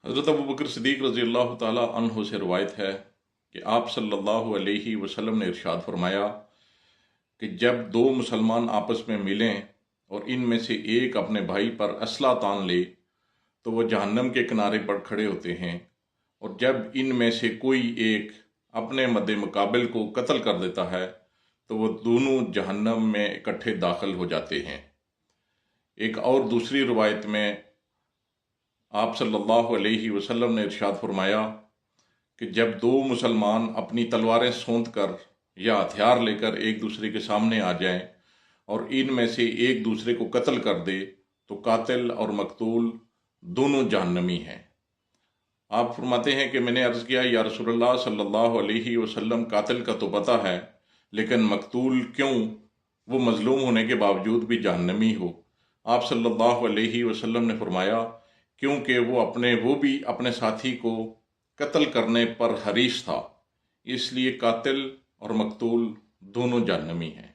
हज़रत अबू बकर सिद्दीक़ रज़ी अल्लाह ताला अन्हु से रवायत है कि आप सल्लल्लाहु अलैहि वसल्लम ने इरशाद फरमाया कि जब दो मुसलमान आपस में मिलें और इनमें से एक अपने भाई पर असला तान ले तो वह जहन्नम के किनारे पर खड़े होते हैं, और जब इनमें से कोई एक अपने मद्दे मुकाबिल को कत्ल कर देता है तो वह दोनों जहन्नम में इकट्ठे दाखिल हो जाते हैं। एक और दूसरी रवायत में आप सल्लल्लाहु अलैहि वसल्लम ने इरशाद फरमाया कि जब दो मुसलमान अपनी तलवारें सोंत कर या हथियार लेकर एक दूसरे के सामने आ जाएं और इनमें से एक दूसरे को कत्ल कर दे तो कातिल और मकतूल दोनों जहन्नमी हैं। आप फरमाते हैं कि मैंने अर्ज़ किया, या रसूलल्लाह सल्लल्लाहु अलैहि वसल्लम, कातिल का तो पता है, लेकिन मकतूल क्यों, वो मजलूम होने के बावजूद भी जहन्नमी हो? आप सल्लल्लाहु अलैहि वसल्लम ने फरमाया, क्योंकि वो भी अपने साथी को कत्ल करने पर हरीस था, इसलिए कातिल और मकतूल दोनों जहन्नमी हैं।